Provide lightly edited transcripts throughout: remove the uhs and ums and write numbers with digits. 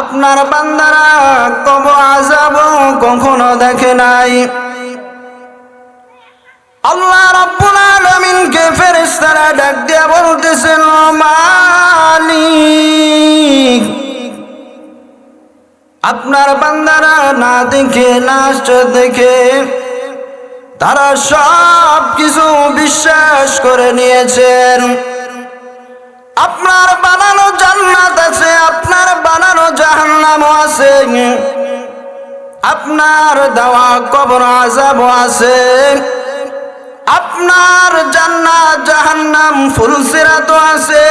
আপনার বান্দারা কবর আযাব কখনো দেখে নাই। আল্লাহ রাব্বুল আলামিনকে ফেরেশতারা ডাক দিয়া বলতেছেন, ও মালিক, আপনার বান্দারা না দেখে না দেখে তারা সব কিছু বিশ্বাস করে নিয়েছেন। আপনার বানানো জান্নাত আছে, আপনার বানানো জাহান্নামও আছে, আপনার দেওয়া কবর আযাবও আছে, আপনার জান্নাত জাহান্নাম ফুলসিরাতও আছে।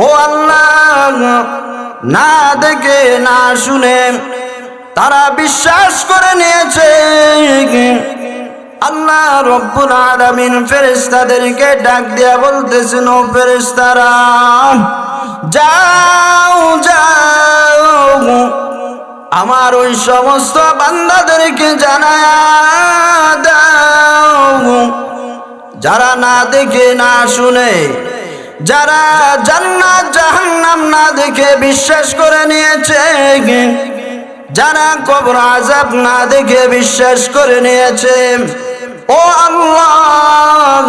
ও আল্লাহ, না দেখে না শুনে তারা বিশ্বাস করে নিয়েছে। আল্লাহ রব্বুল আলামিন ফেরেশতাদেরকে ডাক দিয়া বলতেছেন, ও ফেরেশতারা, যাও যাও আমার ওই সমস্ত বান্দাদেরকে জানায়া দাও যারা না দেখে না শুনে, যারা জান্নাত জাহান্নাম না দেখে বিশ্বাস করে নিয়েছে, যারা কবর আযাব না দেখে বিশ্বাস করে নিয়েছে। ও আল্লাহ,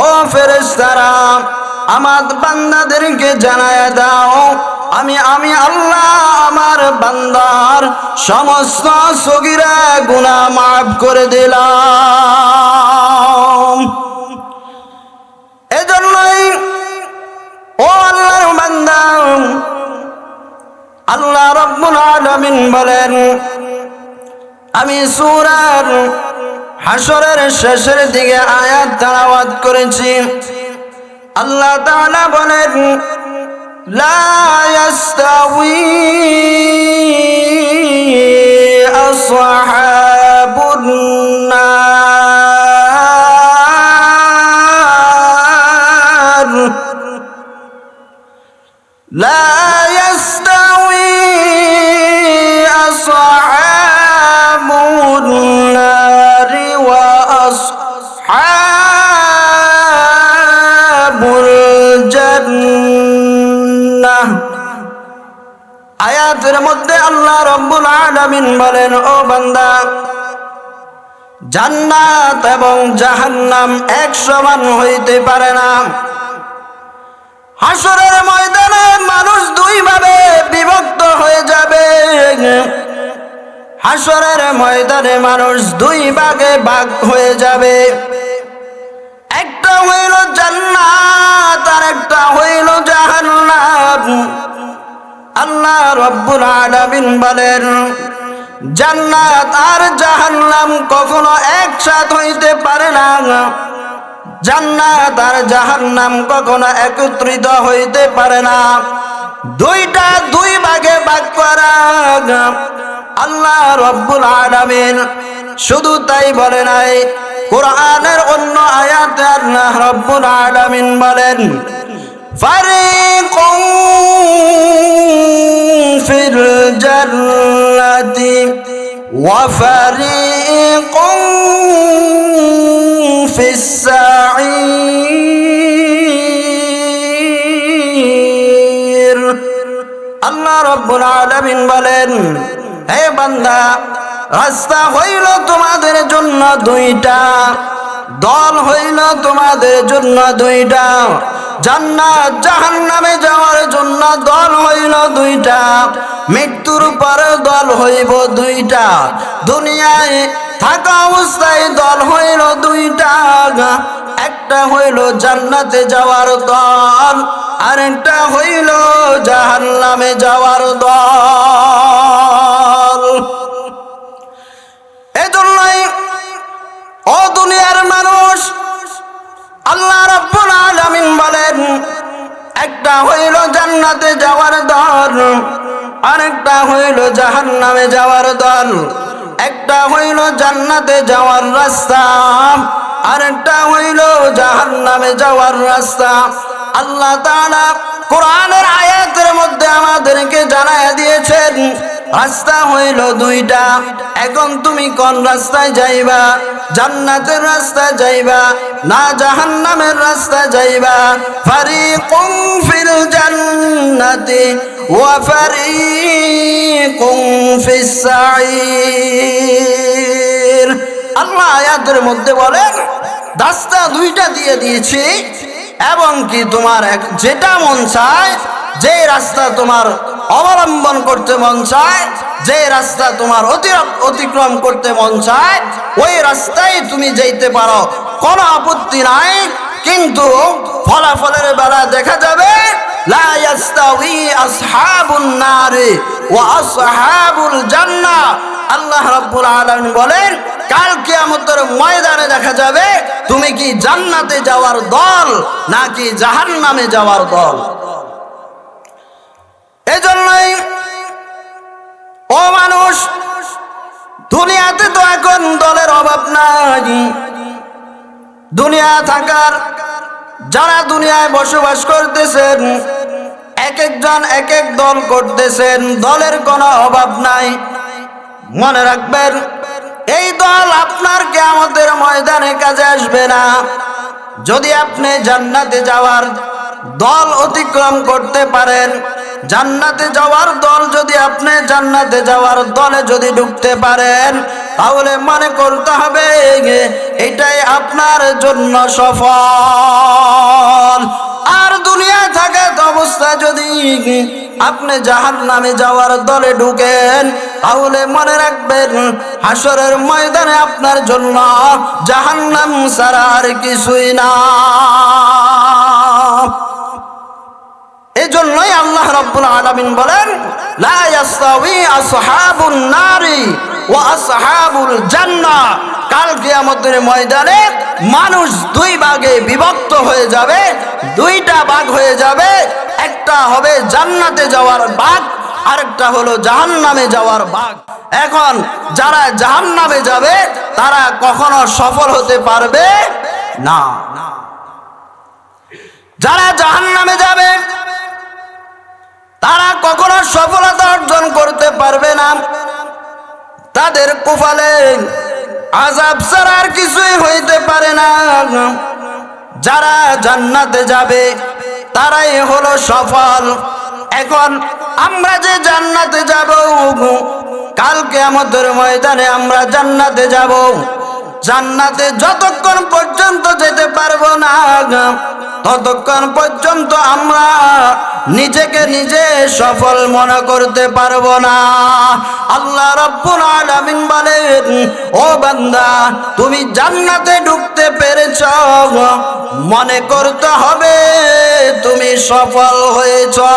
ও ফেরেশতারা, আমার বান্দাদেরকে জানায়া দাও আমি আল্লাহ আমার বান্দার সমস্ত সগীরা গুনাহ মাফ করে দিলাম। এজন্যই ও আল্লাহর বান্দা, আল্লাহ রাব্বুল আলামিন বলেন, আমি সূরা হাশরের শেষের দিকে আয়াত তেলাওয়াত করেছি। আল্লাহ তাআলা বলেন, লা ইয়াস্তাউই আসহাবুন নার, লা ইয়াস্তাউই আসহাবুন নার ওয়া আসহাবুল জান্নাহ। আয়াতের মধ্যে আল্লাহ রাব্বুল আলামিন বলেন, ও বান্দা, জান্নাত এবং জাহান্নাম এক সমান হইতে পারে না। হাশরের ময়দানে মানুষ দুই ভাবে বিভক্ত হয়ে যাবে। হাশরের ময়দানে মানুষ দুই ভাগে ভাগ হয়ে যাবে। একটা হইল জান্নাত আর একটা হইল জাহান্নাম। আল্লাহ রাব্বুল আলামিন বলেন, জান্নাত আর জাহান্নাম কখনো একসাথ হইতে পারে না। জান্নাত আর জাহান্নাম কখনো একত্রিত হইতে পারে না। দুইটা দুই ভাগে ভাগ করা। আল্লাহ রাব্বুল আলামিন শুধু তাই বলে নাই, কোরআনের অন্য আয়াতে আল্লাহ রাব্বুল আলামিন বলেন, ফারিকুন ফিল জান্নাতি ওয়া ফারিকুন ফিস সাঈর। আল্লাহ রাব্বুল আলামিন বলেন, হে বান্দা, রাস্তা হইল তোমাদের জন্য দুইটা, দল হইল তোমাদের জন্য দুইটা। জান্নাত জাহান্নামে যাওয়ার জন্য দল হইল দুইটা, মৃত্যুর পরে দল হইব দুইটা, দুনিয়ায় থাকা অবস্থায় দল হইল দুইটা। একটা হইল জান্নাতে যাওয়ার দল, আরেকটা হইল জাহান্নামে যাওয়ার দল। এজন্যই ও দুনিয়ার মানুষ, আল্লাহ রাব্বুল আলামিন বলেন, একটা হইল জান্নাতে যাওয়ার দল, আরেকটা হইল জাহান্নামে যাওয়ার দল। একটা হইল জান্নাতে যাওয়ার রাস্তা, আরেকটা হইল জাহান্নামে যাওয়ার রাস্তা। আল্লাহ তাআলা কোরআনের আয়াতের মধ্যে আমাদেরকে জানায়া দিয়েছেন, রাস্তা হইল দুইটা। এখন তুমি কোন রাস্তায় যাইবা? জান্নাতের রাস্তায় যাইবা না জাহান্নামের রাস্তায় যাইবা? ফারিকুন ফিল জান্নাতি وفريق في السعير আল্লাহ আয়াতের মধ্যে বলেন রাস্তা দুইটা দিয়ে দিয়েছি এবং কি তোমার যেটা মন চায় যে রাস্তা তোমার অবলম্বন করতে মন চায় যে রাস্তা তোমার অতিক্রম করতে মন চায় ওই রাস্তায় তুমি যেতে পারো কোনো আপত্তি নাই কিন্তু ফলাফলের বেলা দেখা যাবে লা ইয়াস্তাউই আসহাবুন নারি ওয়া আসহাবুল জান্নাহ আল্লাহ রাব্বুল আলামিন বলেন কাল কিয়ামতের ময়দানে দেখা যাবে তুমি কি জান্নাতে যাওয়ার দল নাকি জাহান্নামে যাওয়ার দল এজন্যই ও মানুষ দুনিয়াতে তো এখন দলের অভাব নাই দুনিয়া থাকার যারা দুনিয়ায় বসবাস করতেছেন এক একজন এক এক দল করতেছেন দলের কোনো অভাব নাই মনে রাখবেন এই দল আপনার কিয়ামতের ময়দানে কাজে আসবে না যদি আপনি জান্নাতে যাওয়ার দল অতিক্রম করতে পারেন জান্নাতে যাওয়ার দল যদি আপনি জান্নাতে যাওয়ার দলে যদি ঢুকতে পারেন তাহলে মনে করতে হবে এটাই আপনার জন্য সফল আর দুনিয়া থাকা অবস্থা যদি আপনি জাহান্নামে যাওয়ার দলে ঢুকেন তাহলে মনে রাখবেন হাসরের ময়দানে আপনার জন্য জাহান্নাম ছাড়া আর কিছুই না এজন্যই আল্লাহ রাব্বুল আলামিন বলেন লা ইয়াস্তাউই আসহাবুন নারি ওয়া আসহাবুল জান্নাহ কাল কিয়ামতের ময়দানে মানুষ দুই ভাগে বিভক্ত হয়ে যাবে দুইটা ভাগ হয়ে যাবে একটা হবে জান্নাতে যাওয়ার ভাগ আরেকটা হলো জাহান্নামে যাওয়ার ভাগ এখন যারা জাহান্নামে যাবে তারা কখনো সফল হতে পারবে না যারা জাহান্নামে যাবে তারা কখনো সফলতা অর্জন করতে পারবে না তাদের কপালে আযাব ছাড়া আর কিছুই হইতে পারে না যারা জান্নাতে যাবে তারাই হলো সফল এখন আমরা যে জান্নাতে যাব কাল কিয়ামতের ময়দানে আমরা জান্নাতে যাব জান্নাতে যতক্ষণ পর্যন্ত যেতে পারবো না ততক্ষণ পর্যন্ত আমরা নিজেকে নিজে সফল মনে করতে পারবো না আল্লাহ রাব্বুল আলামিন বলেন ও বান্দা তুমি জান্নাতে ঢুকতে পেরেছো মনে করতে হবে তুমি সফল হয়েছো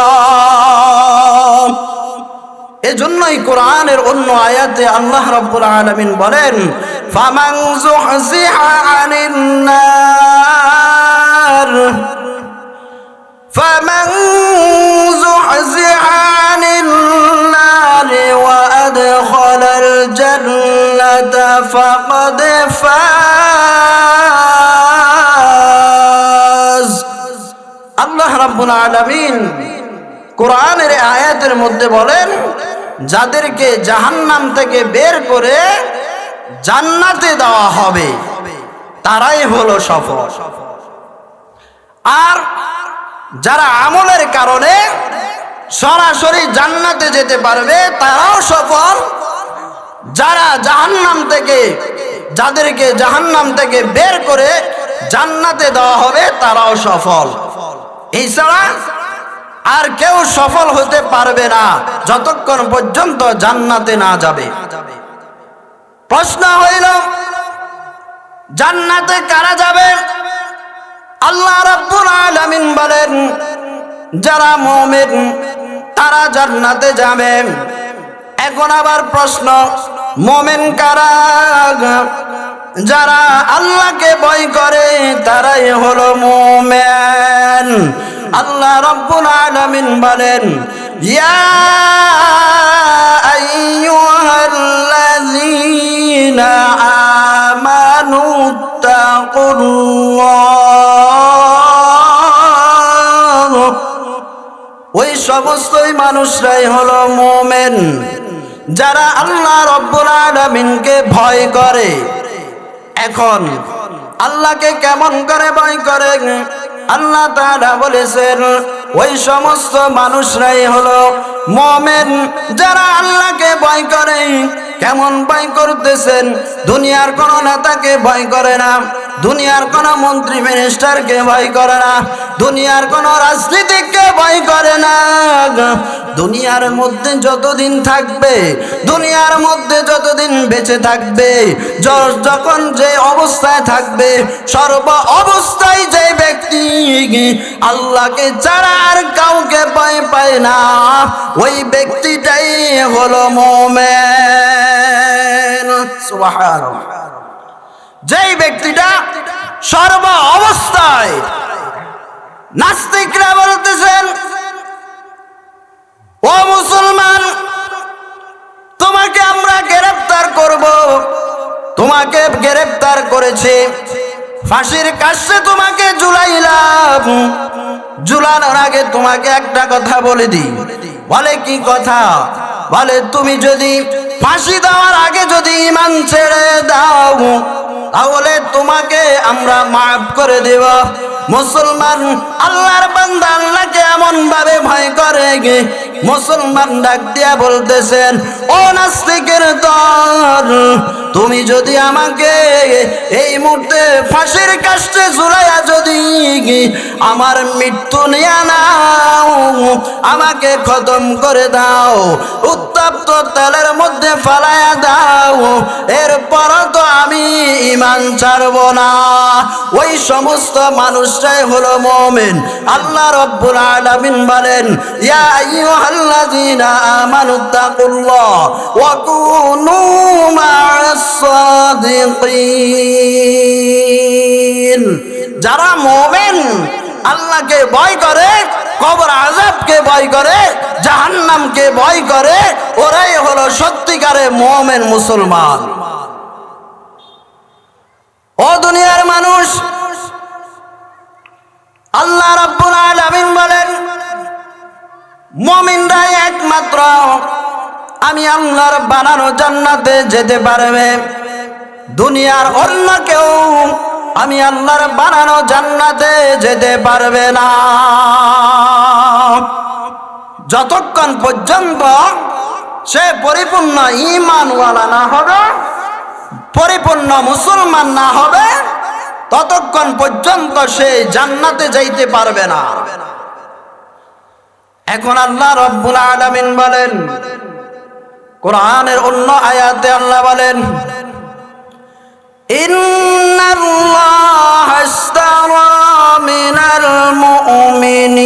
এজন্যই কোরআনের অন্য আয়াতে আল্লাহ রাব্বুল আলামিন বলেন ফামান যুহজিহা আনিন নার ফামান যুহজিহা আনিন নার ওয়া আদখালাল জান্নাতা ফাকাদ ফাজ আল্লাহ রাব্বুল আলামিন কোরআনের আয়াতের মধ্যে বলেন যাদেরকে জাহান্নাম থেকে বের করে জান্নাতে দেওয়া হবে তারাই হলো সফল আর যারা আমলের কারণে সরাসরি জান্নাতে যেতে পারবে তারাও সফল যারা জাহান্নাম থেকে যাদেরকে জাহান্নাম থেকে বের করে জান্নাতে দেওয়া হবে তারাও সফল এছাড়া আর কেউ সফল হতে পারবে না যতক্ষণ পর্যন্ত জান্নাতে না যাবে প্রশ্ন হইল জান্নাতে কারা যাবে আল্লাহ রাব্বুল আলামিন বলেন যারা মুমিন তারা জান্নাতে যাবে এখন আবার প্রশ্ন মুমিন কারা যারা আল্লাহকে ভয় করে তারাই হলো মুমিন আল্লাহ রাব্বুল আলামিন বলেন ইয়া আইয়ুহাল্লাযীনা আমানু তাকুল্লাহ ওই সমস্ত মানুষরাই হলো মুমিন যারা আল্লাহ রাব্বুল আলামিনকে ভয় করে এখন আল্লাহকে কেমন করে ভয় করে আল্লাহ তাআলা বলেছেন ওই সমস্ত মানুষরাই হলো মুমিন, যারা আল্লাহকে ভয় করে। কেমন ভয় করতেছেন? দুনিয়ার কোন নেতাকে ভয় করে না, দুনিয়ার কোন মন্ত্রী মিনিস্টারকে ভয় করে না, দুনিয়ার কোন রাজনীতিককে ভয় করে না। দুনিয়ার মধ্যে যতদিন থাকবে, দুনিয়ার মধ্যে যতদিন বেঁচে থাকবে, যখন যে অবস্থায় থাকবে, সর্ব অবস্থায় যে ব্যক্তি আল্লাহকে ছাড়া আর কাউকে ভয় পায় না, ওই ব্যক্তিটাই হলো মুমিন। সুবহানাল্লাহ। যেই ব্যক্তিটা সর্ব অবস্থায়, নাস্তিকরা বলতেছেন, ও মুসলমান, তোমাকে আমরা গ্রেফতার করব, তোমাকে গ্রেফতার করেছে, ফাঁসির কাছে তোমাকে ঝুলাইলাম, ঝুলানোর আগে তোমাকে একটা কথা বলে দিই। বলে কি কথা? বলে তুমি যদি ফাঁসি দেওয়ার আগে যদি ঈমান ছেড়ে দাও, তাহলে তোমাকে আমরা মাফ করে দেব। মুসলমান আল্লাহর বান্দা আল্লাহকে এমন ভাবে ভয় করে, মুসলমান ডাক দিয়া বলতেছেন, ও নাস্তিকের দল, তুমি যদি আমাকে এই মুহূর্তে ফাঁসির কাস্টে ঝুলাইয়া যদি আমার মৃত্যু নিয়ে নাও, আমাকে খতম করে দাও, উত্তপ্ত তেলের মধ্যে ফালাইয়া দাও, এরপর তো আমি ঈমান ছাড়ব না। ওই সমস্ত মানুষটাই হলো মুমিন। আল্লাহ রাব্বুল আলামিন বলেন, ইয়া আইয়ুহাল্লাযীনা আমানুত্তাকুল্লাহ ওয়া কুনু মা'আস সাদিকিন। যারা মুমিন, আল্লাহকে ভয় করে, কবর আযাবকে ভয় করে, জাহান্নামকে ভয় করে, ওরাই হলো সত্যিকারের মুমিন মুসলমান। ও দুনিয়ার মানুষ, আল্লাহ রাব্বুল আলামিন বলেন, মুমিনরাই একমাত্র আমি আল্লাহর বানানো জান্নাতে যেতে পারবে। দুনিয়ার অন্য কেউ আমি আল্লাহর বানানো জান্নাতে যেতে পারবে না। যতক্ষণ পর্যন্ত সে পরিপূর্ণ ঈমানওয়ালা না হবে, পরিপূর্ণ মুসলমান না হবে, ততক্ষণ পর্যন্ত সে জান্নাতে যাইতে পারবে না। এখন আল্লাহ রাব্বুল আলামিন বলেন, কোরআনের অন্য আয়াতে আল্লাহ বলেন, ইন্নাল্লাহা ইশতারা মিনাল মুমিনিন,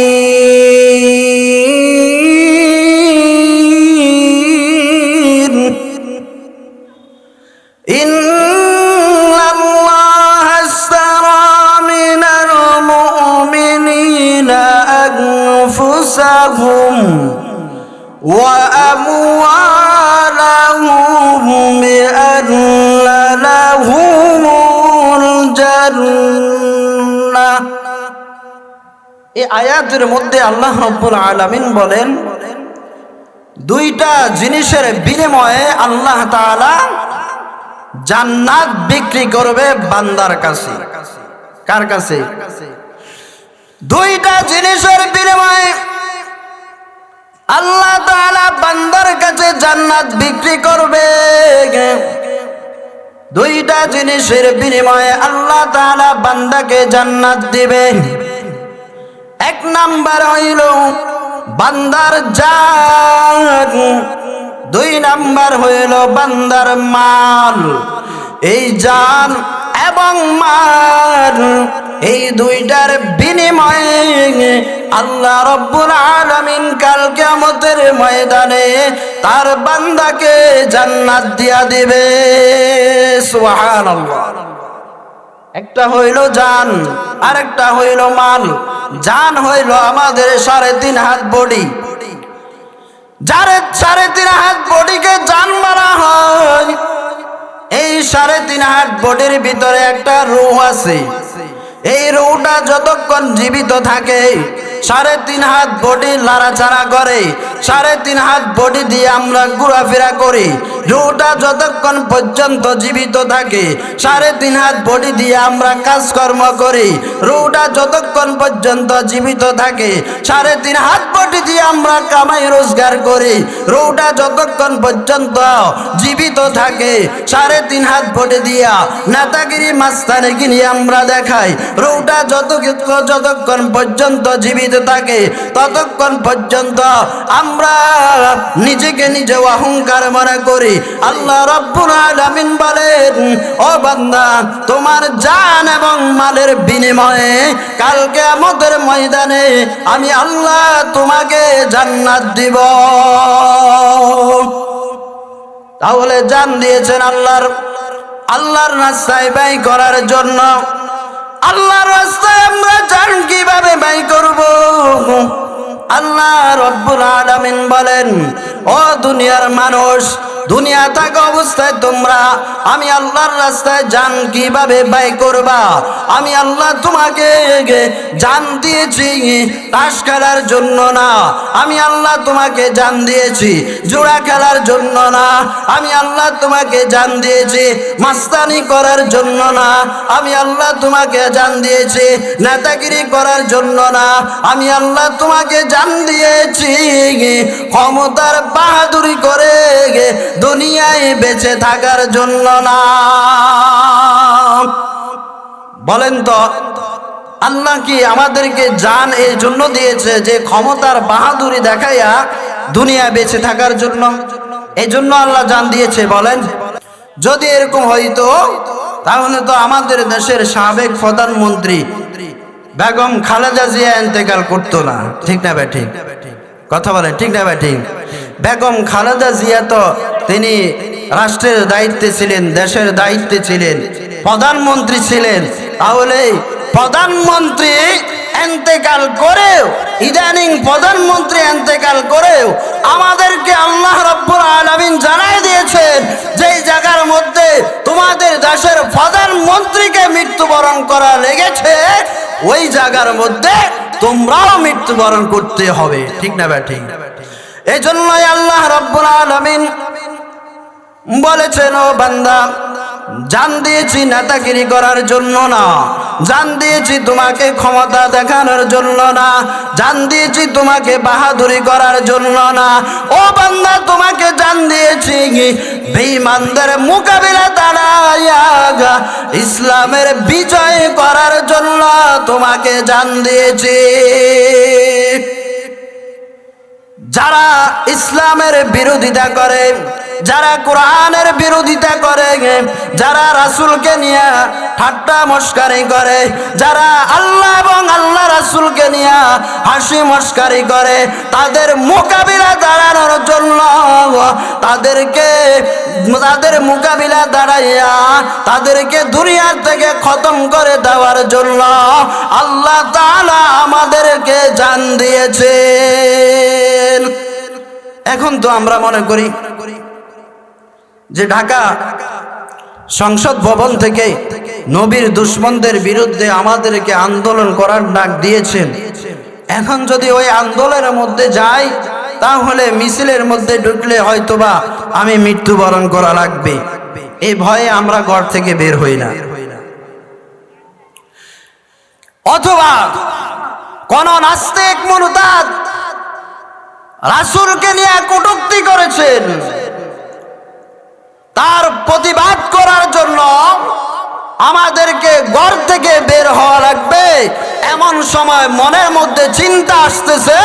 ইন্নাল্লাহা ইশতারা মিনাল মুমিনিনা আনফুসাহুম ওয়া আমওয়ালাহুম বিআন্না লাহুমুল জান্নাহ। এই আয়াতের মধ্যে আল্লাহ রাব্বুল আলামিন বলেন, দুইটা জিনিসের বিনিময়ে আল্লাহ তাআলা জান্নাত বিক্রি করবে বান্দার কাছে। কার কাছে? দুইটা জিনিসের বিনিময়ে আল্লাহ তাআলা বান্দার কাছে জান্নাত বিক্রি করবে। দুইটা জিনিসের বিনিময়ে আল্লাহ তাআলা বান্দাকে জান্নাত দিবে। এক নাম্বার হইল বান্দার জান, দুই নাম্বার হইল বান্দার মাল। এই জান এবং মাল, এই দুইটার বিনিময়ে আল্লাহ রাব্বুল আলামিন কাল কিয়ামতের ময়দানে তার বান্দাকে জান্নাত দিয়া দিবে। সুবহানাল্লাহ। একটা হইল জান, আরেকটা হইল মাল। জান হইল আমাদের 3.5 হাত বডি, যার 3.5 হাত বডিকে জান বলা হয়। এই 3.5 হাত বডির ভিতরে একটা রূহ আছে। এই রূহটা যতক্ষণ জীবিত থাকে 3.5 হাত বডি লাড়াচাড়া করে, 3.5 হাত বডি দিয়ে আমরা ঘোরাফেরা করি। রুহটা যতক্ষণ পর্যন্ত জীবিত থাকে, 3.5 হাত বডি দিয়ে আমরা কাজকর্ম করি। রুহটা যতক্ষণ পর্যন্ত জীবিত থাকে, 3.5 হাত বডি দিয়ে আমরা কামাই রোজগার করি। রুহটা যতক্ষণ পর্যন্ত জীবিত থাকে, 3.5 হাত বডি দিয়া নেতাগিরি মাস্তানিগিরি আমরা দেখাই। রুহটা যতক্ষণ পর্যন্ত জীবিত থাকে, ততক্ষণ পর্যন্ত আমরা নিজেকে নিজে অহংকার মনে করি। আল্লাহ রাব্বুল আলামিন বলেন, ও বান্দা, তোমার জান এবং মালের বিনিময়ে কাল কিয়ামতের ময়দানে আমি আল্লাহ তোমাকে জান্নাত দিব। তাহলে জান দিয়েছেন আল্লাহর রাস্তায় ব্যয় করার জন্য। আল্লাহর রাস্তায় আমরা জান কিভাবে ব্যয় করব? আল্লাহ রাব্বুল আলামিন বলেন, ও দুনিয়ার মানুষ, দুনিয়া থাকা অবস্থায় তোমরা আমি আল্লাহর রাস্তায় জান কিভাবে ব্যয় করবা? আমি আল্লাহ তোমাকে জান দিয়েছি তাস খেলার জন্য না। আমি আল্লাহ তোমাকে জান দিয়েছি জোড়া খেলার জন্য না। আমি আল্লাহ তোমাকে জান দিয়েছি মাস্তানি করার জন্য না। আমি আল্লাহ তোমাকে জান দিয়েছি নেতাগিরি করার জন্য না। আমি আল্লাহ তোমাকে জান দিয়েছি ক্ষমতার বাহাদুরি করে দুনিয়ায় বেঁচে থাকার জন্য না। বলেন তো, আল্লাহ কি আমাদেরকে জান এই জন্য দিয়েছে যে ক্ষমতার বাহাদুরি দেখাইয়া দুনিয়া বেঁচে থাকার জন্য? এই জন্য আল্লাহ জান দিয়েছে? বলেন, যদি এরকম হইতো তাহলে তো আমাদের দেশের সাবেক প্রধানমন্ত্রী বেগম খালেদা জিয়া ইন্তেকাল করতো না। ঠিক না ভাই? ঠিক কথা বলেন, ঠিক না ভাই? ঠিক। বেগম খালেদা জিয়া তো তিনি রাষ্ট্রের দায়িত্বে ছিলেন, দেশের দায়িত্বে ছিলেন, প্রধানমন্ত্রী ছিলেন। তাহলে প্রধানমন্ত্রী ইন্তেকাল করেও, ইদানিং প্রধানমন্ত্রী ইন্তেকাল করেও আমাদেরকে আল্লাহ রাব্বুল আলামিন জানাই দিয়েছেন যে এই জায়গার মধ্যে তোমাদের দেশের প্রধানমন্ত্রীকে মৃত্যুবরণ করা লেগেছে, ওই জায়গার মধ্যে তোমরাও মৃত্যুবরণ করতে হবে। ঠিক না ভাই? ঠিক। এই জন্যই আল্লাহ রাব্বুল আলামিন বলেছেন, ও বান্দা, জান দিয়েছি নেতাগিরি করার জন্য না, জান দিয়েছি তোমাকে ক্ষমতা দেখানোর জন্য না, জান দিয়েছি তোমাকে বাহাদুরি করার জন্য না। ও বান্দা, তোমাকে জান দিয়েছি বেঈমানদের মোকাবিলা দাঁড়াইয়া ইসলামের বিজয় করার জন্য তোমাকে জান দিয়েছি। যারা ইসলামের বিরোধিতা করে, যারা কোরআনের বিরোধিতা করে, যারা রাসূলকে নিয়ে ঠাট্টা মস্কারি করে, যারা আল্লাহ এবং আল্লাহ রাসূলকে নিয়ে হাসি মস্কারি করে, তাদের মোকাবিলা দাঁড়ানোর জন্য তাদের মোকাবিলা দাঁড়াইয়া তাদেরকে দুনিয়া থেকে খতম করে দেওয়ার জন্য আল্লাহ তাআলা আমাদেরকে জান দিয়েছেন। এখন তো আমরা মনে করি যে ঢাকা সংসদ ভবন থেকে নবীর দুশমনদের বিরুদ্ধে আমাদেরকে আন্দোলন করার ডাক দিয়েছেন। এখন যদি ওই আন্দোলনের মধ্যে যাই, তাহলে মিছিলের মধ্যে ঢুকলে হয়তোবা আমি মৃত্যুবরণ করা লাগবে, এই ভয়ে আমরা ঘর থেকে বের হই না। অথবা কোন নাস্তিক মুরতাদ রাসূলকে নিয়ে কটূক্তি করেছেন, তার প্রতিবাদ করার জন্য আমাদেরকে ঘর থেকে বের হওয়া লাগবে। এমন সময় মনের মধ্যে চিন্তা আসতেছে,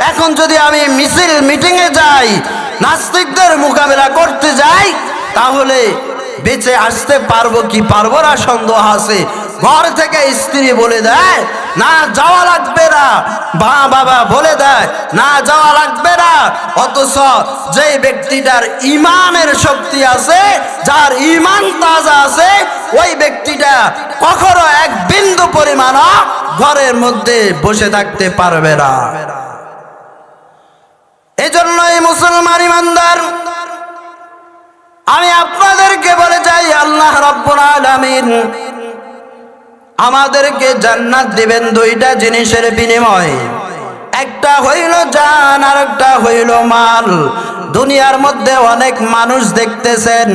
এখন যদি আমি মিছিল মিটিংয়ে যাই, নাস্তিকদের মোকাবেলা করতে যাই, তাহলে বেঁচে আসতে পারবো কি পারবো না সন্দেহ আছে। ঘর থেকে স্ত্রী বলে দেয় না যাওয়া লাগবে না, বাবা বলে দেয় না যাওয়া লাগবে না, অথচ যে ব্যক্তিটার ইমানের শক্তি আছে, যার ইমান তাজা আছে, ওই ব্যক্তিটা কখনো এক বিন্দু পরিমাণ ঘরের মধ্যে বসে থাকতে পারবে না। এজন্যই মুসলমান ইমানদার, আমি আপনাদেরকে বলে যাই, আল্লাহ রাব্বুল আলামিন আমাদেরকে জান্নাত দিবেন দুইটা জিনিসের বিনিময়ে। একটা হইল জান, আর একটা হইল মাল। দুনিয়ার মধ্যে অনেক মানুষ দেখতেছেন,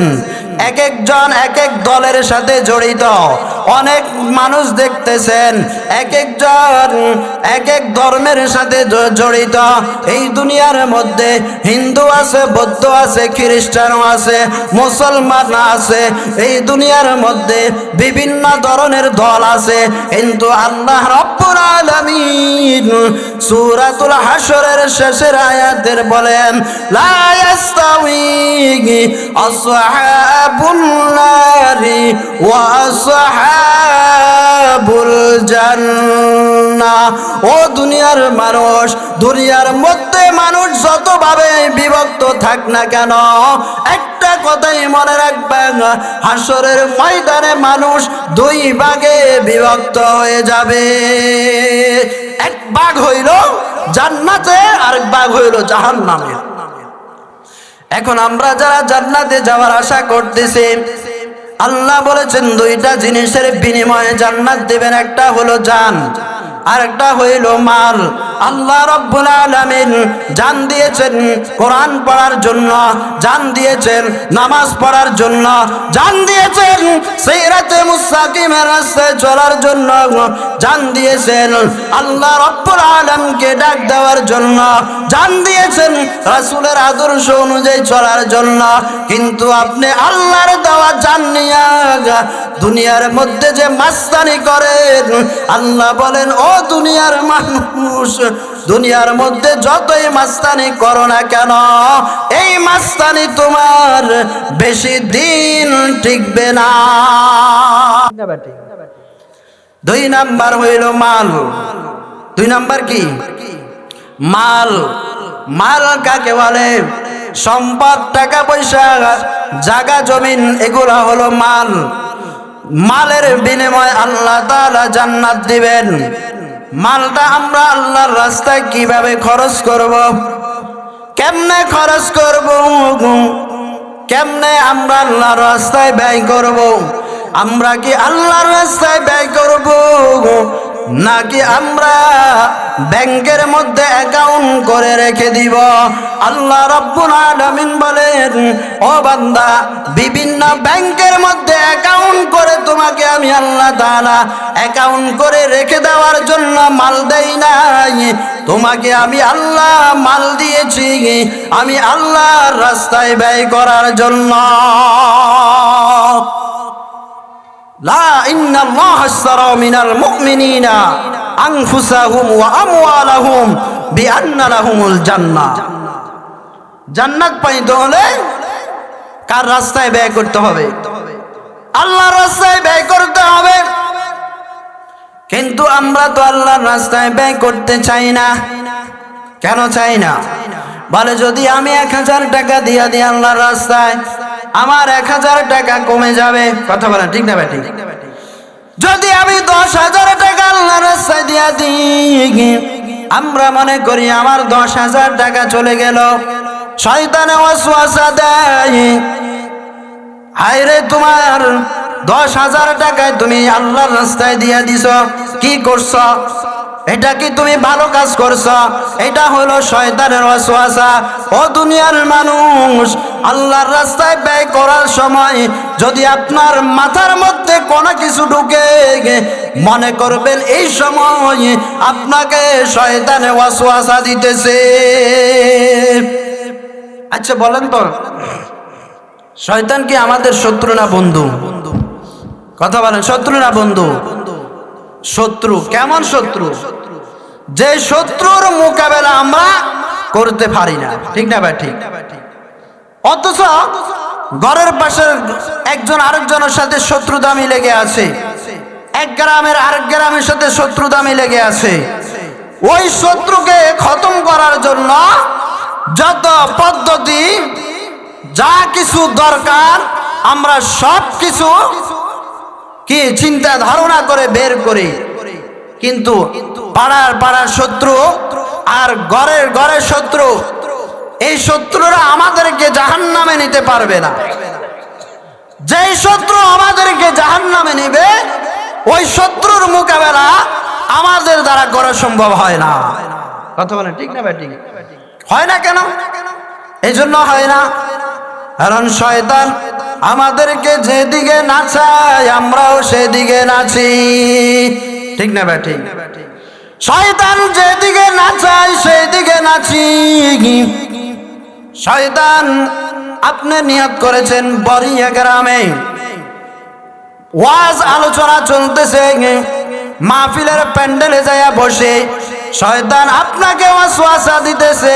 এক একজন এক এক দলের সাথে জড়িত। অনেক মানুষ দেখতেছেন এক একজন এক এক ধর্মের সাথে জড়িত। এই দুনিয়ার মধ্যে হিন্দু আছে, বৌদ্ধ আছে, খ্রিস্টানও আছে, মুসলমান আছে। এই দুনিয়ার মধ্যে বিভিন্ন ধরনের দল আছে, কিন্তু আল্লাহ রাব্বুল আলামিন সূরাতুল হাশরের শেষের আয়াতের বলেন, লা ইয়াস্তাউই আসহাবুন নারি ওয়া আসহাবুল জান্নাহ। ও দুনিয়ার মানুষ, দুনিয়ার মধ্যে মানুষ যতভাবে বিভক্ত থাক না কেন, একটা কথাই মনে রাখবেন, হাশরের ময়দানে মানুষ দুই ভাগে বিভক্ত হয়ে যাবে। এক ভাগ হইল জান্নাতে, আরেক ভাগ হইল জাহান্নামে। এখন আমরা যারা জান্নাতে যাওয়ার আশা করতেছি, আল্লাহ বলেছেন দুইটা জিনিসের বিনিময়ে জান্নাত দিবেন, একটা হলো জান, আরেকটা হইল মাল। আল্লাহ রাব্বুল আলামিন জান দিয়েছেন কোরআন পড়ার জন্য, জান দিয়েছেন নামাজ পড়ার জন্য, জান দিয়েছেন সিরাতে মুস্তাকিমের রাস্তায় চলার জন্য, জান দিয়েছেন আল্লাহ রাব্বুল আলামিনকে ডাক দেওয়ার জন্য, জান দিয়েছেন রাসূলের আদর্শ অনুযায়ী চলার জন্য। কিন্তু আপনি আল্লাহর দেওয়া জান নিয়া দুনিয়ার মধ্যে যে মাস্তানি করেন, আল্লাহ বলেন, ও দুনিয়ার মানুষ, দুনিয়ার মধ্যে যতই মাস্তানি করো না কেন, এই মাস্তানি তোমার বেশি দিন টিকবে না। দুই নাম্বার হইল মাল। দুই নাম্বার কি? মাল। মাল কাকে বলে? সম্পদ, টাকা পয়সা, জায়গা জমিন, এগুলা হলো মাল। মালের বিনিময়ে আল্লাহ তাআলা জান্নাত দিবেন। মালটা আমরা আল্লাহর রাস্তায় কিভাবে খরচ করব, কেমনে খরচ করব, কেমনে আমরা আল্লাহর রাস্তায় ব্যয় করব? আমরা কি আল্লাহর রাস্তায় ব্যয় করব, নাকি আমরা ব্যাংকের মধ্যে অ্যাকাউন্ট করে রেখে দিব? আল্লাহ রাব্বুল আলামিন বলেন, ও বান্দা, বিভিন্ন ব্যাংকের মধ্যে অ্যাকাউন্ট করে তোমাকে আমি আল্লাহ তাআলা অ্যাকাউন্ট করে রেখে দেওয়ার জন্য মাল দেই নাই, তোমাকে আমি আল্লাহ মাল দিয়েছি আমি আল্লাহর রাস্তায় ব্যয় করার জন্য। লা ইন্নাল্লাহা আশতারা মিনাল মুমিনিনা আনফুসাহুম ওয়া আমওয়ালাহুম বিআন্না লাহুমুল জান্নাহ। জান্নাত পাইতে হলে কার রাস্তায় ব্যয় করতে হবে? আল্লাহর রাস্তায় ব্যয় করতে হবে। কিন্তু আমরা তো আল্লাহর রাস্তায় ব্যয় করতে চাই না। কেন চাই না? বলে, যদি আমি 1000 টাকা দিয়া দিই আল্লাহর রাস্তায়, আমার 1000 টাকা কমে যাবে। কথা বলেন ঠিক না বেঠিক? যদি আমি 10,000 টাকা আল্লাহর রাস্তায় দিয়া দিই, আমরা মনে করি আমার 10,000 টাকা চলে গেল। শয়তানে ওয়াসওয়াসা দেয়, হায়রে তোমার 10,000 টাকায় তুমি আল্লাহর রাস্তায় দিয়া দিছ, কি করছ? এটা কি তুমি ভালো কাজ করছ? এটা হলো শয়তানের ওয়াসওয়াসা। ও দুনিয়ার মানুষ, আল্লাহর রাস্তায় ব্যয় করার সময় যদি আপনার মাথার মধ্যে কোনো কিছু ঢুকে, মনে করবেন এই সময় আপনাকে শয়তানে ওয়াসওয়াসা দিতেছে। আচ্ছা বলেন তো, শয়তান কি আমাদের শত্রু না বন্ধু? কথা বলেন, শত্রু না বন্ধু? শত্রু। কেমন শত্রু? যে শত্রুর মোকাবেলা আমরা করতে পারি না, ঠিক না ভাই? ঠিক। অথচ ঘরের পাশের একজন আরেকজনের সাথে শত্রুতামি লেগে আছে, এক গ্রামের আরেক গ্রামের সাথে শত্রুতামি লেগে আছে। ওই শত্রুকে খতম করার জন্য যত পদ্ধতি, যা কিছু দরকার, আমরা সব কিছু কি চিন্তা ধারণা করে বের করি। কিন্তু পাড়ার শত্রু আর ঘরের শত্রু, এই শত্রুরা আমাদেরকে জাহান্নামে নিতে পারবে না। যেই শত্রু আমাদেরকে জাহান্নামে নিবে, ওই শত্রুর মোকাবেলা আমাদের দ্বারা করা সম্ভব হয় না। কথা বলেন ঠিক না ভাই? ঠিক হয় না। কেন? এই জন্য হয় না, কারণ শয়তান আমাদেরকে যেদিকে নাচায় আমরাও সেদিকে নাচি, ঠিক না ভাই? ঠিক। শয়তান যেদিকে নাচায় সেদিকে নাচি। শয়তান, আপনি নিয়ত করেছেন বরিয়া গ্রামে ওয়াজ আলোচনা চলতেছে, মাহফিলের প্যান্ডেলে যায়া বসে শয়তান আপনাকে ওয়াসওয়াসা দিতেছে,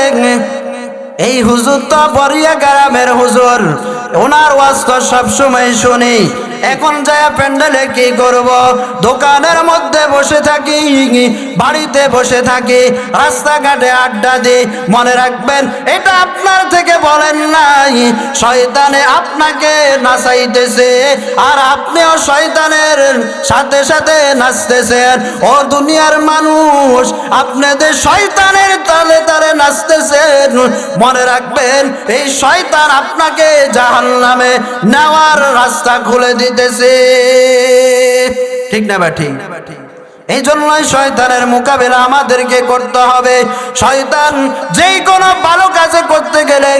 এই হুজুর তো বরিয়া গ্রামের হুজুর, ওনার ওয়াজ তো সবসময় শুনি, এখন যায় প্যান্ডেলে কি করব? দোকানের মধ্যে বসে থাকি, বাড়িতে বসে থাকি, রাস্তাঘাটে আড্ডা দিই। মনে রাখবেন, এটা আপনার থেকে বলেন নাই, শয়তানে আপনাকে নাচাইতেছে আর আপনিও শয়তানের সাথে সাথে নাচতেছেন। ও দুনিয়ার মানুষ, আপনাদের শয়তানের তালে তালে নাচতেছেন। মনে রাখবেন, এই শয়তান আপনাকে জাহান্নামে নেওয়ার রাস্তা খুলে দিতেছে, ঠিক না ভাই? ঠিক। এই জন্যই শয়তানের মোকাবেলা আমাদেরকে করতে হবে। শয়তান যেই কোনো ভালো কাজে করতে গেলে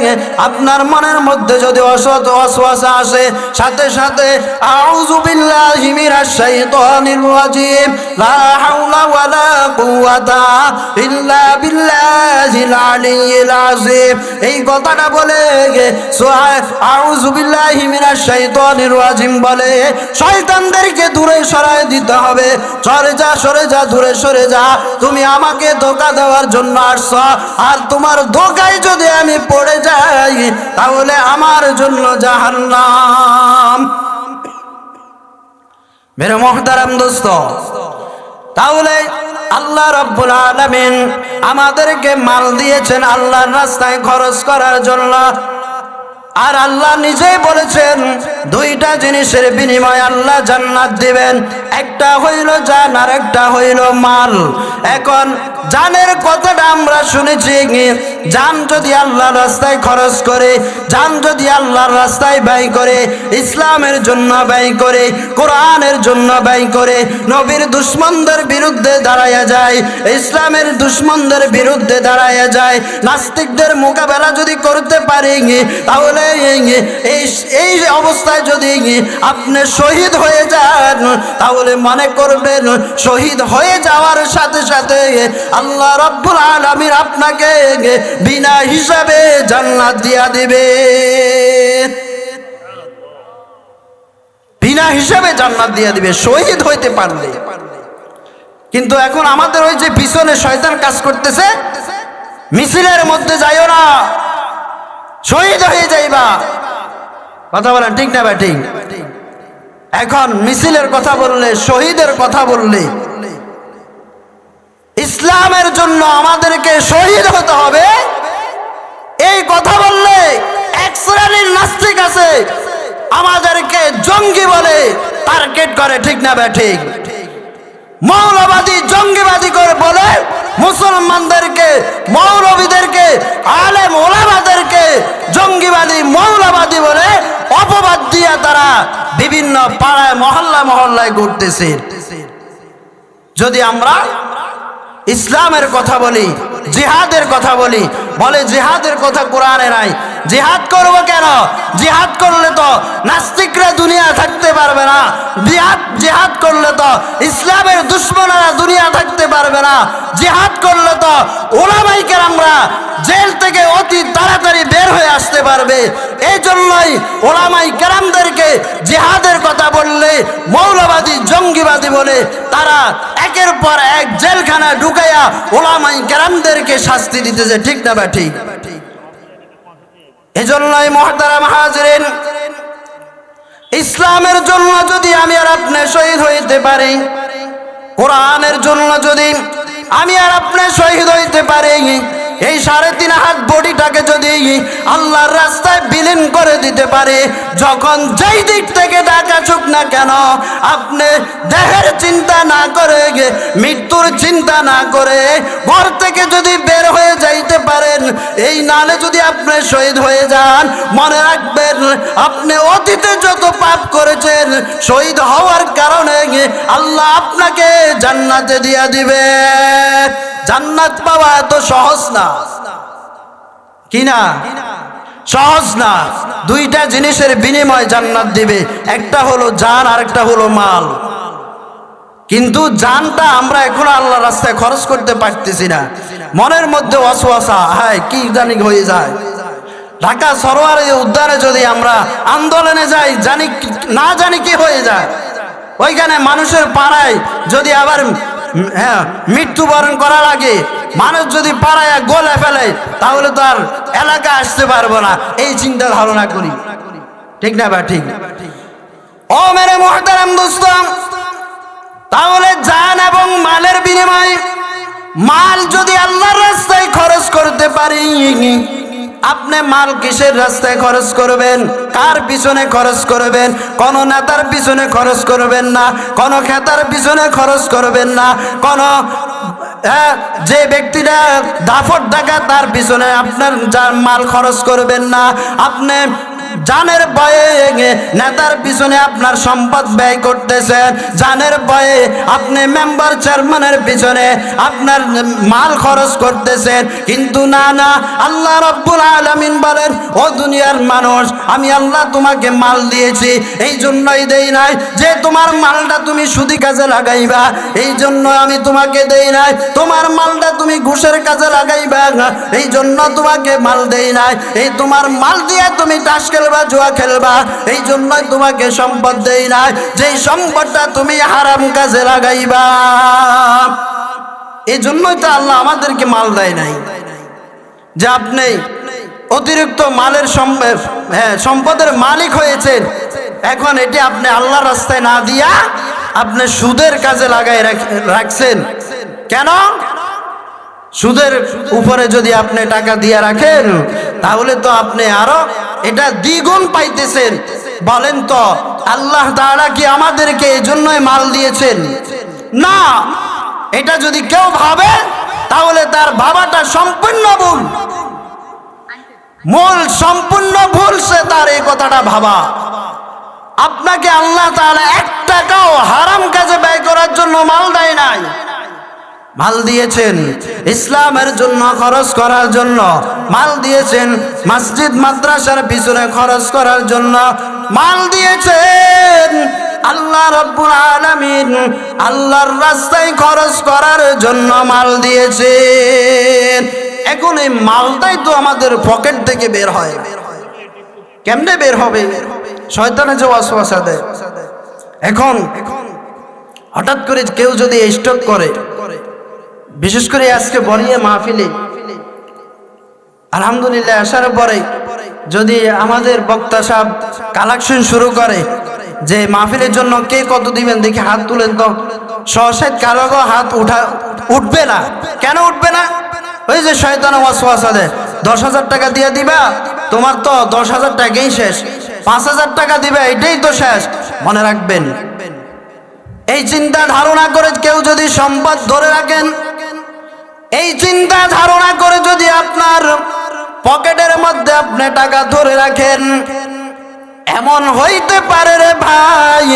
আপনার মনের মধ্যে যদি অসৎ ওয়াসওয়াসা আসে, সাথে সাথে আউযু বিল্লাহি মিনাশ শাইতানির রাজিম, লা হাওলা ওয়ালা কুওয়াতা ইল্লা বিল্লাহিল আলিয়্যিল আযীম, এই কথাটা বলে আউযু বিল্লাহি মিনাশ শাইতানির রাজিম বলে শয়তানদেরকে দূরে সরায় দিতে হবে। সরে যা, সরে যা, দূরে সরে যা, তুমি আমাকে ধোঁকা দেওয়ার জন্য আসছো, আর তোমার ধোঁকায় যদি আমি পড়ে যাই তাহলে আমার জন্য জাহান্নাম। মেরে মুহতারাম দোস্ত, তাহলে আল্লাহ রাব্বুল আলামিন আমাদেরকে মাল দিয়েছেন আল্লাহর রাস্তায় খরচ করার জন্য, আর আল্লাহ নিজেই বলেছেন দুইটা জিনিসের বিনিময়ে আল্লাহ জান্নাত দিবেন, একটা হইল জান আর একটা হইল মাল। এখন জানের কথাটা আমরা শুনেছি, জান যদি আল্লাহর রাস্তায় খরচ করে, জান যদি আল্লাহর রাস্তায় ব্যয় করে, ইসলামের জন্য ব্যয় করে, কোরআনের জন্য ব্যয় করে, নবীর দুশমনদের বিরুদ্ধে দাঁড়ায়া যায়, ইসলামের দুশমনদের বিরুদ্ধে দাঁড়ায়া যায়, নাস্তিকদের মোকাবেলা যদি করতে পারে, তাহলে এই অবস্থায় যদি আপনি শহীদ হয়ে যান, তাহলে মনে করবেন শহীদ হয়ে যাওয়ার সাথে সাথে আল্লাহ রাব্বুল আলামিন আপনাকে বিনা হিসাবে জান্নাত দিয়া দিবে, বিনা হিসাবে জান্নাত দিয়া দিবে শহীদ হইতে পারলে। কিন্তু এখন আমাদের ওই যে পিছনে শয়তান কাজ করতেছে, মিছিলের মধ্যে যাইও না, শহীদ হয়ে যাইবা, কথা বলেন ঠিক না ভাই? ঠিক। এখন মিছিলের কথা বললে, শহীদের কথা বললে, ইসলামের জন্য আমাদেরকে শহীদ হতে হবে, এই কথা বললে এক শ্রেণীর নাস্তিক আছে আমাদেরকে জঙ্গি বলে টার্গেট করে, ঠিক না ভাই? ঠিক। মৌলবাদী জঙ্গিবাদী করে বলে মুসলমানদেরকে, মৌলবীদেরকে, আলেম ওলামাদেরকে জঙ্গিবাদী মৌলবাদী বলে অপবাদ দিয়ে তারা বিভিন্ন পাড়ায় মহল্লায় ঘুরতেছে। যদি আমরা ইসলামের কথা বলি, জিহাদের কথা বলি, বলে জিহাদের কথা কোরআনে নাই, জিহাদ করবো কেন? জিহাদ করলে তো নাস্তিকরা দুনিয়া থাকতে পারবে না, জিহাদ করলে তো ইসলামের দুশমনেরা দুনিয়া থাকতে পারবে না, জিহাদ করলে তো ওলামায়ে কেরামরা জেল থেকে অতি তাড়াতাড়ি বের হয়ে আসতে পারবে। এই জন্যই ওলামায়ে কেরামদেরকে জিহাদের কথা বললে মৌলবাদী জঙ্গিবাদী বলে তারা একের পর এক জেলখানা ঢুকাইয়া ওলামায়ে কেরামদেরকে শাস্তি দিতেছে, ঠিক না বা? ঠিক। এজন্যই মুহতারাম হাজিরিন, ইসলামের জন্য যদি আমি আর আপনি শহীদ হইতে পারি, কোরআনের জন্য যদি আমি আর আপনি শহীদ হইতে পারি, এই 3.5 হাত বডিটাকে যদি আল্লাহর রাস্তায় বিলীন করে দিতে পারে, যখন যেই দিক থেকে ডাকাচুক না কেন, আপনি দেহের চিন্তা না করে, মৃত্যুর চিন্তা না করে ঘর থেকে যদি বের হয়ে যাইতে পারেন, এই নালে যদি আপনি শহীদ হয়ে যান, মনে রাখবেন আপনি অতীতে যত পাপ করেছেন শহীদ হওয়ার কারণে আল্লাহ আপনাকে জান্নাতে দিয়া দিবে। জান্নাত পাওয়া এত সহজ না, কি না? সহজ না। দুইটা জিনিসের বিনিময়ে জান্নাত দিবে, একটা হলো জান আর একটা হলো মাল। কিন্তু জানটা আমরা এখন আল্লাহর রাস্তায় খরচ করতে পারতেছি না। মনের মধ্যে ওয়াসওয়াসা, হায় কি জানি হয়ে যায়। ঢাকা সরোয়ারে উদ্যানে যদি আমরা আন্দোলনে যাই, না জানি কি হয়ে যায়। ওইখানে মানুষের পাড়ায় যদি আবার মৃত্যুবরণ করা লাগে, মানুষ যদি পাড়ায় গলে ফেলে, তাহলে তো আর এলাকা আসতে পারবো না। এই চিন্তা ধারণা করি, ঠিক না বা ঠিক? ও মেরে মুহতারাম দোস্ত, তাহলে জান এবং মালের বিনিময়ে, মাল যদি আল্লাহর রাস্তায় খরচ করতে পারি, আপনি মাল কিসের রাস্তায় খরচ করবেন? কার পিছনে খরচ করবেন? কোন নেতার পিছনে খরচ করবেন না, কোন খেতার পিছনে খরচ করবেন না, কোন যে ব্যক্তিরা দাফট ডাকা তার পিছনে আপনার মাল খরচ করবেন না। আপনি জানের ভয়ে নেতার পিছনে আপনার সম্পদ ব্যয় করতেছেন, জানের ভয়ে আপনি মেম্বার চেয়ারম্যানের পিছনে আপনার মাল খরচ করতেছেন। কিন্তু না না, আল্লাহ রাব্বুল আলামিন বলেন, ও দুনিয়ার মানুষ, আমি আল্লাহ তোমাকে মাল দিয়েছি, এই জন্যই দেই নাই যে তোমার মালটা তুমি সুদি কাজে লাগাইবা, এই জন্য আমি তোমাকে দেই নাই। তোমার মালটা তুমি ঘুষের কাজে লাগাইবা, এই জন্য তোমাকে মাল দেই নাই। এই তোমার মাল দিয়ে তুমি তাস খেলবা, জুয়া খেলবা, এই জন্যই তোমাকে সম্পদ দেই নাই, যেই সম্পদটা তুমি হারাম কাজে লাগাইবা। এই জন্যই তো আল্লাহ আমাদেরকে মাল দেয় নাই, যে আপনি অতিরিক্ত মালের সম্পদের মালিক হয়েছেন। এখন এটি আপনি আল্লাহর রাস্তায় না দিয়া আপনি সুদের কাজে লাগাই রাখছেন। কেন? সুদের উপরে যদি আপনি টাকা দিয়ে রাখেন, তাহলে তো আপনি আরো এটা দ্বিগুণ পাইতেছেন। বলেন তো, আল্লাহ তাআলা কি আমাদেরকে এই জন্যই মাল দিয়েছেন? না। এটা যদি কেউ ভাবে, তাহলে তার ভাবাটা সম্পূর্ণ ভুল। সম্পূর্ণ ভুল সে তার এই কথাটা ভাবা। আপনাকে আল্লাহ তাআলা 1 টাকাও হারাম কাজে ব্যয় করার জন্য মাল দেয় নাই। মাল দিয়েছেন ইসলামের জন্য খরচ করার জন্য, মাল দিয়েছেন মসজিদ মাদ্রাসার পিছনে খরচ করার জন্য, মাল দিয়েছেন আল্লাহ রাব্বুল আলামিন আল্লাহর রাস্তায় খরচ করার জন্য মাল দিয়েছেন। এখন এই মালটাই তো আমাদের পকেট থেকে বের হয়। কেমনে বের হবে? শয়তানে যে ওয়াসওয়াসা দেয়। এখন হঠাৎ করে কেউ যদি স্টক করে, বিশেষ করে আজকে বনিয়া মাহফিলে আলহামদুলিল্লাহ আসার পরে যদি আমাদের বক্তা সাহেব কালেকশন শুরু করে যে মাহফিলের জন্য কে কত দিবেন, দেখি হাত তুলেন তো, সহসাদ কারো হাত উঠবে না। কেন উঠবে না? ওই যে শয়তান ওয়াসওয়াসা দেয়, 10,000 টাকা দিয়ে দিবা, তোমার তো 10,000 টাকাই শেষ, 5,000 টাকা দিবে, এটাই তো শেষ। মনে রাখবেন, এই চিন্তা ধারণা করে কেউ যদি সম্পদ ধরে রাখেন, এই চিন্তা ধারণা করে যদি আপনার পকেটের মধ্যে আপনি টাকা ধরে রাখেন, এমন হইতে পারে রে ভাই,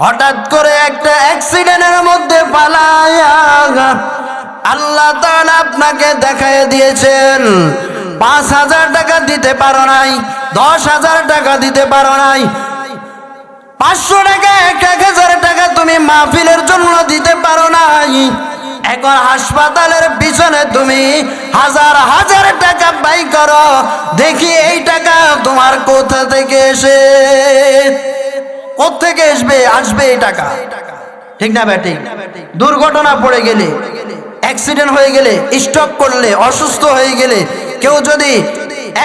হঠাৎ করে একটা অ্যাক্সিডেন্টের মধ্যে পালায়া আল্লাহ তাআলা আপনাকে দেখায় দিয়েছেন 5,000 টাকা দিতে পারো নাই, 10,000 টাকা দিতে পারো নাই, 500 টাকা 1,000 টাকা তুমি মাহফিলের জন্য দিতে পারো নাই। এখন হাসপাতালের পিছনে তুমি হাজার হাজার টাকা ব্যয় করো, দেখি এই টাকা তোমার কোথা থেকে আসবে এই টাকা, ঠিক না ব্যাটি? দুর্ঘটনা পড়ে গেলে, অ্যাক্সিডেন্ট হয়ে গেলে, স্ট্রোক করলে, অসুস্থ হয়ে গেলে, কেউ যদি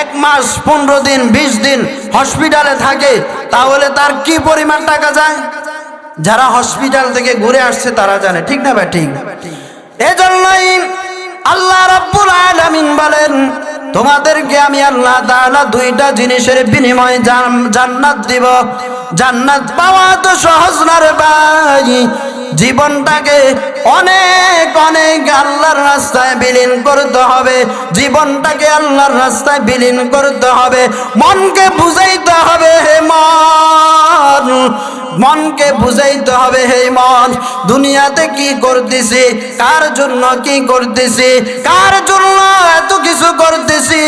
1 মাস 15 দিন 20 দিন হসপিটালে থাকে, তাহলে তার কি পরিমাণ টাকা যায়? যারা হসপিটাল থেকে ঘুরে আসছে তারা জানে, ঠিক না ব্যাটি? এজন্যই আল্লাহ রাব্বুল আলামিন বলেন, তোমাদেরকে আমি আল্লাহ তাআলা 2টা জিনিসের বিনিময়ে জান্নাত দিব। জান্নাত পাওয়া তো সহজ না রে ভাই, জীবনটাকে অনেক অনেক আল্লাহর রাস্তায় বিলীন করতে হবে, জীবনটাকে আল্লাহর রাস্তায় বিলীন করতে হবে। মনকে বুঝাইতে হবে, হে মন, মনকে বুঝাইতে হবে, হে মন, দুনিয়াতে কি করতেছি, কার জন্য কি করতেছি, কার জন্য এত কিছু করতেছি,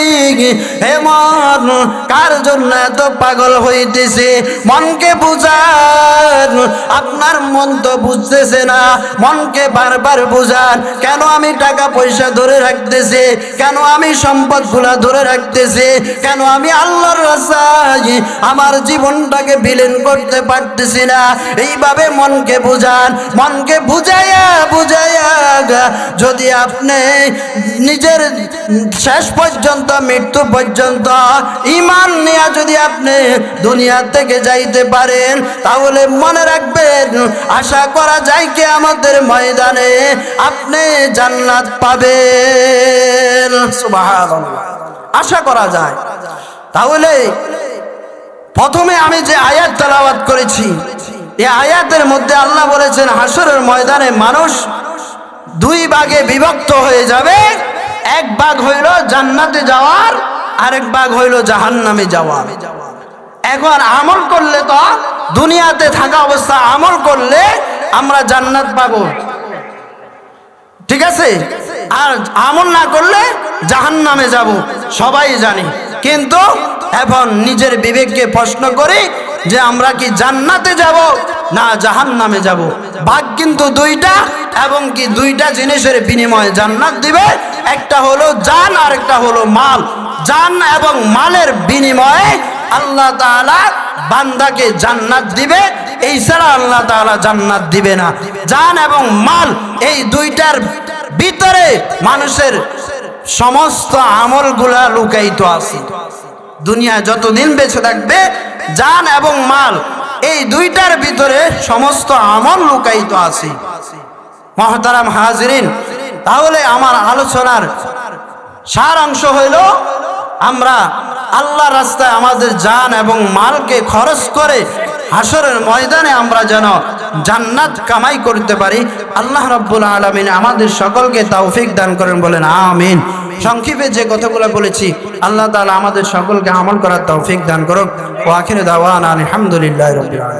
হে মন, কার জন্য এত পাগল হইতেছি। মনকে বুঝান, আপনার মন তো বুঝতেছে না, মনকে বারবার বুঝান। কেন আমি টাকা পয়সা ধরে রাখতেছি, কেন আমি সম্পদগুলা ধরে রাখতেছি, কেন আমি আল্লাহর রাস্তায় আমার জীবনটাকে বিলীন করতে পারতেছি না। এইভাবে মনকে বুঝান, মনকে বুঝাইয়া বুঝাইয়া যদি আপনি নিজের শেষ পর্যন্ত, মৃত্যু পর্যন্ত ঈমান নিয়ে যদি আপনি দুনিয়া থেকে যাইতে পারেন, তাহলে মনে রাখবেন, আশা করা যায় কিয়ামতের ময়দানে আপনি জান্নাত পাবেন। সুবহানাল্লাহ, আশা করা যায়। তাহলে প্রথমে আমি যে আয়াত তেলাওয়াত করেছি, এই আয়াতের মধ্যে আল্লাহ বলেছেন হাসরের ময়দানে মানুষ দুই ভাগে বিভক্ত হয়ে যাবে। এক ভাগ হইল জান্নাতে যাওয়ার, আরেক ভাগ হইল জাহান্নামে যাওয়ার। এখন আমল করলে তো, দুনিয়াতে থাকা অবস্থা আমল করলে আমরা জান্নাত পাবো, ঠিক আছে, আর আমল না করলে জাহান্নামে যাব, সবাই জানি। কিন্তু এখন নিজের বিবেককে প্রশ্ন করি যে আমরা কি জান্নাতে যাব না জাহান্নামে যাব। ভাগ কিন্তু দুইটা, এবং কি দুইটা জিনিসের বিনিময়ে জান্নাত দিবে। একটা হলো জান, আর একটা হলো মাল। জান এবং মালের বিনিময়ে আল্লাহ তাআলা বান্দাকে জান্নাত দিবে, এই ছাড়া আল্লাহ তাআলা জান্নাত দিবে না। জান এবং মাল, এই দুইটার ভিতরে মানুষের সমস্ত আমলগুলা লুকায়িত আছে। দুনিয়া যতদিন বেঁচে থাকবে, জান এবং মাল এই দুইটার ভিতরে সমস্ত আমল লুকায়িত আছে। মুহতারাম হাজিরিন, তাহলে আমার আলোচনার সার অংশ হইল, আমরা আল্লাহর রাস্তায় আমাদের জান এবং মালকে খরচ করে হাসরের ময়দানে আমরা যেন জান্নাত কামাই করতে পারি। আল্লাহ রাব্বুল আলামিন আমাদের সকলকে তৌফিক দান করেন, বলেন আমিন। সংক্ষেপে যে কথাগুলো বলেছি, আল্লাহ তাআলা আমাদের সকলকে আমল করার তৌফিক দান করুন। ওয়া আখিরু দাওয়ানা আলহামদুলিল্লাহি রাব্বিল আলামিন।